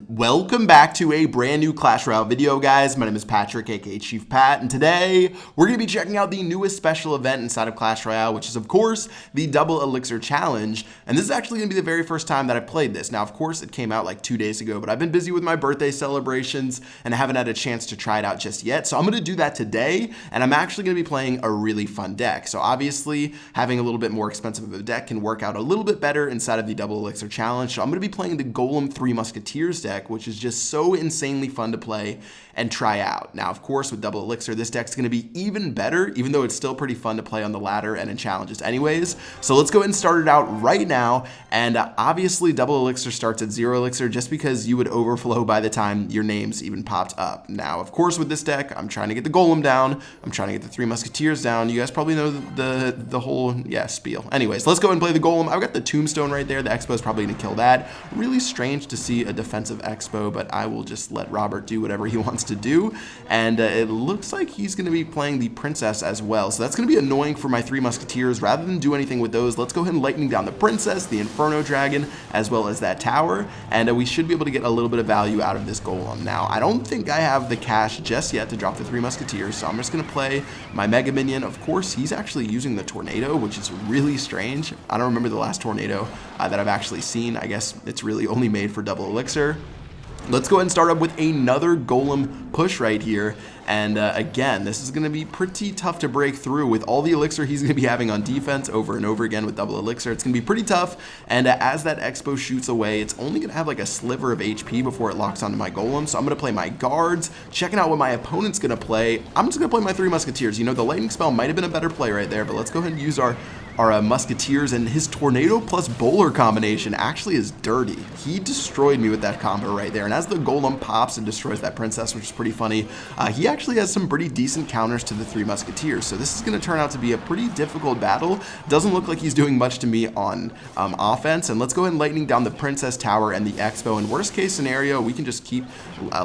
Welcome back to a brand new Clash Royale video, guys. My name is Patrick, aka Chief Pat, and today we're going to be checking out the newest special event inside of Clash Royale, which is, of course, the Double Elixir Challenge. And this is actually going to be the very first time that I played this. Now, of course, it came out like 2 days ago, but I've been busy with my birthday celebrations and I haven't had a chance to try it out just yet. So I'm going to do that today, and I'm actually going to be playing a really fun deck. So obviously, having a little bit more expensive of a deck can work out a little bit better inside of the Double Elixir Challenge. So I'm going to be playing the Golem 3 Musketeers deck, which is just so insanely fun to play and try out. Now, of course, with Double Elixir, this deck's going to be even better, even though it's still pretty fun to play on the ladder and in challenges anyways. So let's go ahead and start it out right now. And obviously, Double Elixir starts at 0 Elixir just because you would overflow by the time your names even popped up. Now, of course, with this deck, I'm trying to get the Golem down. I'm trying to get the 3 Musketeers down. You guys probably know the whole, spiel. Anyways, let's go ahead and play the Golem. I've got the Tombstone right there. The Expo is probably going to kill that. Really strange to see a defensive Expo, but I will just let Robert do whatever he wants to do. And it looks like he's going to be playing the Princess as well. So that's going to be annoying for my 3 Musketeers. Rather than do anything with those, let's go ahead and lightning down the Princess, the Inferno Dragon, as well as that tower. And we should be able to get a little bit of value out of this Golem. Now, I don't think I have the cash just yet to drop the 3 Musketeers, so I'm just going to play my Mega Minion. Of course, he's actually using the Tornado, which is really strange. I don't remember the last Tornado that I've actually seen. I guess it's really only made for Double Elixir. Let's go ahead and start up with another Golem push right here. And again, this is going to be pretty tough to break through with all the Elixir he's going to be having on defense over and over again with Double Elixir. It's going to be pretty tough. And as that Expo shoots away, it's only going to have like a sliver of HP before it locks onto my Golem. So I'm going to play my guards, checking out what my opponent's going to play. I'm just going to play my 3 Musketeers. You know, the lightning spell might have been a better play right there, but let's go ahead and use our Musketeers, and his Tornado plus Bowler combination actually is dirty. He destroyed me with that combo right there, and as the Golem pops and destroys that Princess, which is pretty funny, he actually has some pretty decent counters to the 3 Musketeers, so this is going to turn out to be a pretty difficult battle. Doesn't look like he's doing much to me on offense, and let's go ahead and lightning down the Princess Tower and the Expo. In worst case scenario, we can just keep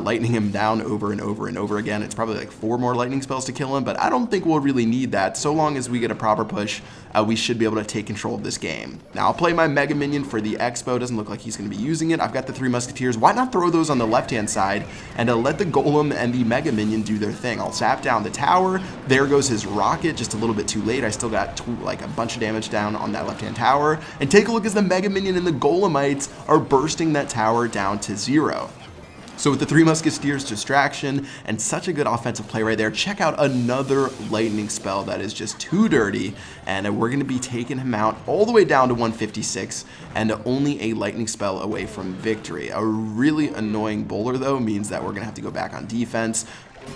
lightning him down over and over and over again. It's probably like 4 more lightning spells to kill him, but I don't think we'll really need that. So long as we get a proper push, we should be able to take control of this game. Now, I'll play my Mega Minion for the Expo. Doesn't look like he's going to be using it. I've got the 3 Musketeers. Why not throw those on the left-hand side and let the Golem and the Mega Minion do their thing? I'll zap down the tower. There goes his rocket, just a little bit too late. I still got like a bunch of damage down on that left-hand tower. And take a look as the Mega Minion and the Golemites are bursting that tower down to 0. So with the 3 Musketeers distraction and such a good offensive play right there, check out another lightning spell that is just too dirty, and we're going to be taking him out all the way down to 156 and only a lightning spell away from victory. A really annoying bowler though means that we're going to have to go back on defense.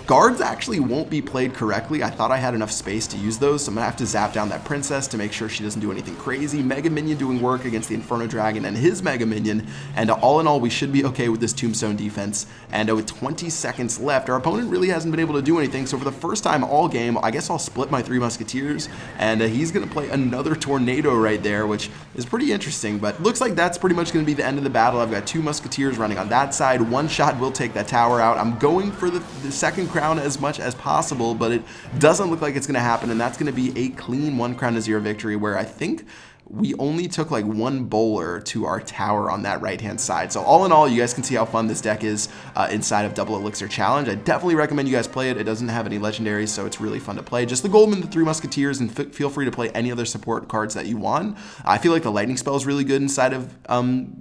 Guards actually won't be played correctly. I thought I had enough space to use those, so I'm going to have to zap down that Princess to make sure she doesn't do anything crazy. Mega Minion doing work against the Inferno Dragon and his Mega Minion, and all in all, we should be okay with this Tombstone defense. And with 20 seconds left, our opponent really hasn't been able to do anything, so for the first time all game, I guess I'll split my 3 Musketeers, and he's going to play another Tornado right there, which is pretty interesting, but looks like that's pretty much going to be the end of the battle. I've got 2 Musketeers running on that side. One shot will take that tower out. I'm going for the second crown as much as possible, but it doesn't look like it's going to happen, and that's going to be a clean 1 crown to 0 victory, where I think we only took like 1 bowler to our tower on that right-hand side. So all in all, you guys can see how fun this deck is inside of Double Elixir Challenge. I definitely recommend you guys play it. It doesn't have any legendaries, so it's really fun to play. Just the Golem and the 3 Musketeers, and feel free to play any other support cards that you want. I feel like the Lightning Spell is really good inside of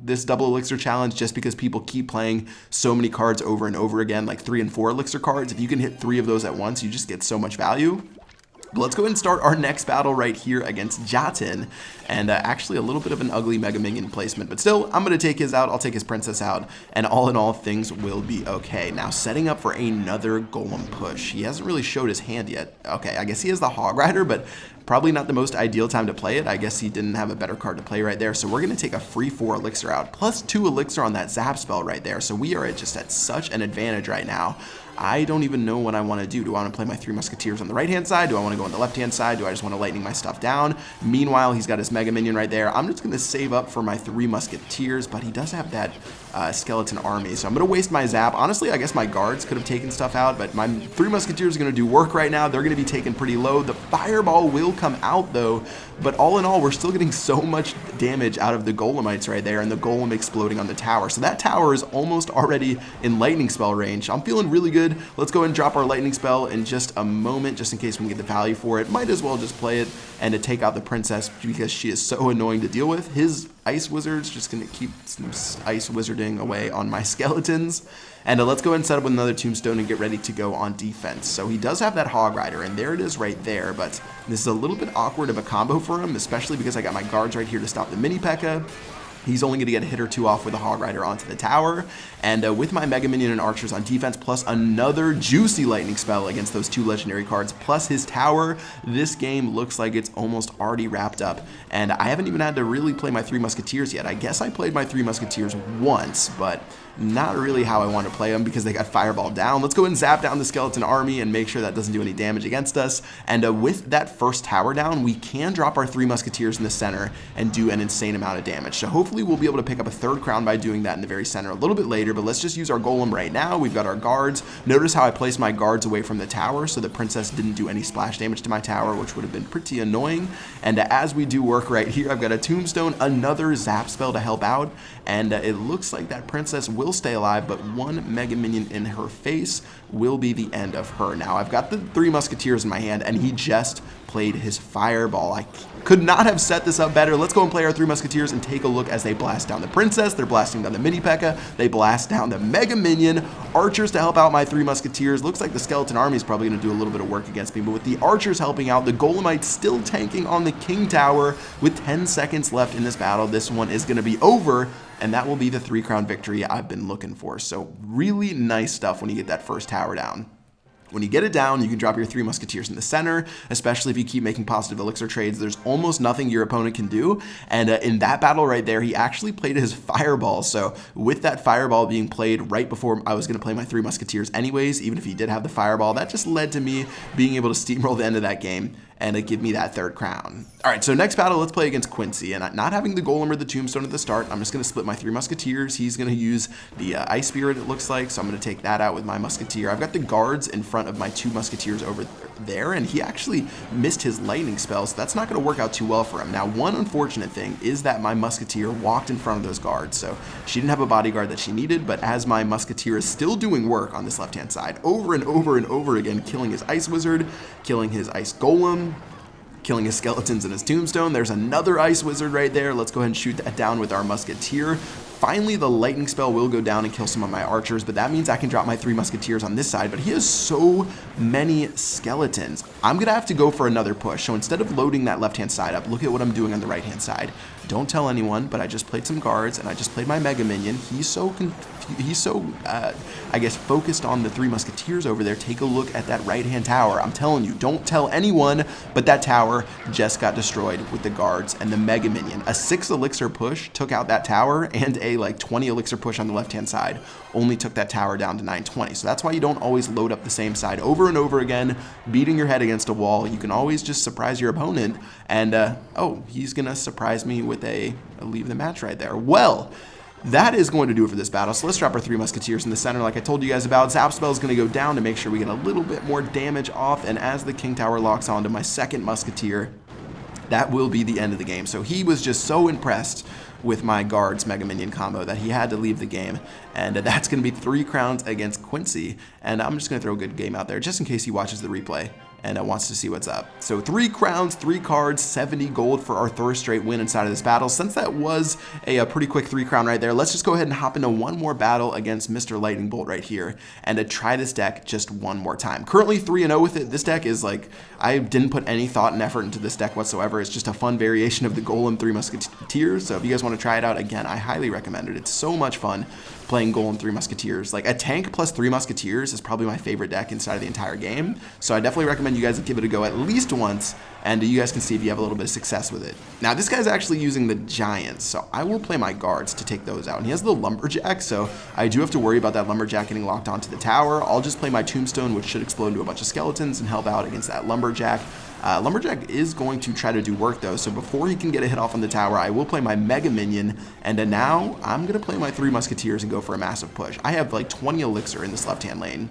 this Double Elixir Challenge, just because people keep playing so many cards over and over again, like 3 and 4 Elixir cards. If you can hit 3 of those at once, you just get so much value. But let's go ahead and start our next battle right here against Jatin, and actually a little bit of an ugly Mega Minion placement, but still, I'm going to take his out, I'll take his Princess out, and all in all, things will be okay. Now, setting up for another Golem push. He hasn't really showed his hand yet. Okay, I guess he has the Hog Rider, but probably not the most ideal time to play it. I guess he didn't have a better card to play right there, so we're going to take a free 4 Elixir out, plus 2 Elixir on that Zap spell right there, so we are just at such an advantage right now. I don't even know what I want to do. Do I want to play my 3 Musketeers on the right-hand side? Do I want to go on the left-hand side? Do I just want to lightning my stuff down? Meanwhile, he's got his Mega Minion right there. I'm just going to save up for my 3 Musketeers, but he does have that skeleton army. So I'm going to waste my zap. Honestly, I guess my guards could have taken stuff out, but my 3 Musketeers are going to do work right now. They're going to be taken pretty low. The fireball will come out though, but all in all, we're still getting so much damage out of the Golemites right there, and the Golem exploding on the tower. So that tower is almost already in lightning spell range. I'm feeling really good. Let's go ahead and drop our lightning spell in just a moment, just in case we can get the value for it. Might as well just play it and to take out the princess because she is so annoying to deal with. His ice wizard's just going to keep some ice wizarding away on my skeletons. And let's go ahead and set up with another tombstone and get ready to go on defense. So he does have that hog rider, and there it is right there, but this is a little bit awkward of a combo for him, especially because I got my guards right here to stop the mini P.E.K.K.A. He's only going to get a hit or two off with a Hog Rider onto the tower. And with my Mega Minion and Archers on defense, plus another juicy Lightning Spell against those 2 legendary cards, plus his tower, this game looks like it's almost already wrapped up. And I haven't even had to really play my 3 Musketeers yet. I guess I played my 3 Musketeers once, but not really how I want to play them because they got Fireball down. Let's go and zap down the skeleton army and make sure that doesn't do any damage against us. And with that first tower down, we can drop our 3 Musketeers in the center and do an insane amount of damage. So hopefully we'll be able to pick up a 3rd crown by doing that in the very center a little bit later, but let's just use our Golem right now. We've got our guards. Notice how I placed my guards away from the tower so the princess didn't do any splash damage to my tower, which would have been pretty annoying. And as we do work right here, I've got a tombstone, another zap spell to help out, and it looks like that princess will stay alive, but 1 Mega Minion in her face will be the end of her. Now I've got the 3 Musketeers in my hand, and he just played his Fireball. I could not have set this up better. Let's go and play our 3 Musketeers and take a look as they blast down the princess. They're blasting down the mini P.E.K.K.A. They blast down the Mega Minion. Archers to help out my 3 Musketeers. Looks like the skeleton army is probably going to do a little bit of work against me, but with the archers helping out, the Golemites still tanking on the King Tower with 10 seconds left in this battle. This one is going to be over, and that will be the 3 crown victory I've been looking for. So really nice stuff when you get that first tower down. When you get it down, you can drop your 3 Musketeers in the center, especially if you keep making positive elixir trades. There's almost nothing your opponent can do, and in that battle right there, he actually played his Fireball. So with that Fireball being played right before I was going to play my 3 Musketeers anyways, even if he did have the Fireball, that just led to me being able to steamroll the end of that game and give me that 3rd crown. All right, so next battle, let's play against Quincy, and not having the Golem or the Tombstone at the start, I'm just going to split my 3 Musketeers. He's going to use the Ice Spirit, it looks like, so I'm going to take that out with my Musketeer. I've got the guards in front of my 2 Musketeers over there, and he actually missed his lightning spell, so that's not going to work out too well for him. Now, one unfortunate thing is that my Musketeer walked in front of those guards, so she didn't have a bodyguard that she needed, but as my Musketeer is still doing work on this left-hand side, over and over and over again, killing his Ice Wizard, killing his Ice Golem, killing his skeletons and his tombstone. There's another Ice Wizard right there. Let's go ahead and shoot that down with our Musketeer. Finally, the lightning spell will go down and kill some of my archers, but that means I can drop my 3 Musketeers on this side, but he has so many skeletons. I'm going to have to go for another push, so instead of loading that left-hand side up, look at what I'm doing on the right-hand side. Don't tell anyone, but I just played some guards, and I just played my Mega Minion. He's so I guess, focused on the 3 Musketeers over there. Take a look at that right-hand tower. I'm telling you, don't tell anyone, but that tower just got destroyed with the guards and the Mega Minion. A 6 elixir push took out that tower, and a like 20 elixir push on the left-hand side only took that tower down to 920. So that's why you don't always load up the same side over and over again, beating your head against a wall. You can always just surprise your opponent, and oh, he's gonna surprise me with a leave the match right there. Well, that is going to do it for this battle. So let's drop our 3 Musketeers in the center like I told you guys about. Zap Spell is going to go down to make sure we get a little bit more damage off, and as the King Tower locks onto my 2nd Musketeer, that will be the end of the game. So he was just so impressed with my guards Mega Minion combo that he had to leave the game, and that's going to be 3 crowns against Quincy, and I'm just going to throw a good game out there just in case he watches the replay and wants to see what's up. So 3 crowns, 3 cards, 70 gold for our 3rd straight win inside of this battle. Since that was a pretty quick 3 crown right there, let's just go ahead and hop into one more battle against Mr. Lightning Bolt right here and to try this deck just one more time. Currently 3-0 with it. This deck is like, I didn't put any thought and effort into this deck whatsoever. It's just a fun variation of the Golem 3 Musketeers. So if you guys want to try it out, again, I highly recommend it. It's so much fun playing Golem 3 Musketeers. Like a tank plus 3 Musketeers is probably my favorite deck inside of the entire game. So I definitely recommend you guys give it a go at least once, and you guys can see if you have a little bit of success with it. Now this guy's actually using the Giants, so I will play my guards to take those out. And he has the Lumberjack, so I do have to worry about that Lumberjack getting locked onto the tower. I'll just play my Tombstone, which should explode into a bunch of skeletons and help out against that Lumberjack. Lumberjack is going to try to do work though, so before he can get a hit off on the tower, I will play my Mega Minion, and now I'm going to play my 3 Musketeers and go for a massive push. I have like 20 Elixir in this left-hand lane,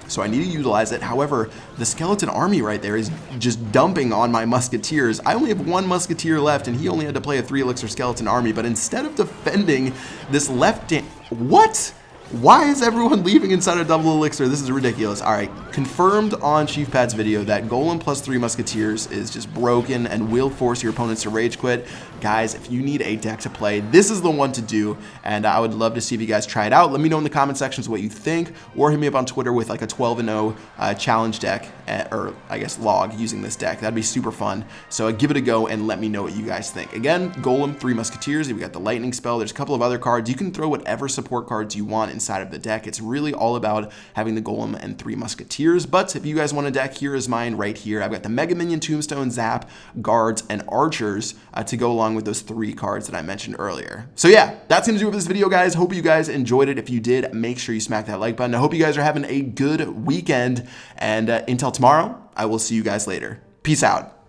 so I need to utilize it. However, the skeleton army right there is just dumping on my Musketeers. I only have 1 Musketeer left, and he only had to play a 3 Elixir skeleton army, but instead of defending this left-hand... What? Why is everyone leaving inside a Double Elixir? This is ridiculous. All right, confirmed on Chief Pat's video that Golem plus 3 Musketeers is just broken and will force your opponents to rage quit. Guys, if you need a deck to play, this is the one to do, and I would love to see if you guys try it out. Let me know in the comment sections what you think, or hit me up on Twitter with like a 12-0 challenge deck, or I guess log using this deck. That'd be super fun. So give it a go and let me know what you guys think. Again, Golem, 3 Musketeers. We got the lightning spell. There's a couple of other cards. You can throw whatever support cards you want inside of the deck. It's really all about having the Golem and 3 Musketeers. But if you guys want a deck, here is mine right here. I've got the Mega Minion, Tombstone, Zap, Guards, and Archers to go along with those 3 cards that I mentioned earlier. So yeah, that's gonna do it for this video, guys. Hope you guys enjoyed it. If you did, make sure you smack that like button. I hope you guys are having a good weekend, and until tomorrow, I will see you guys later. Peace out.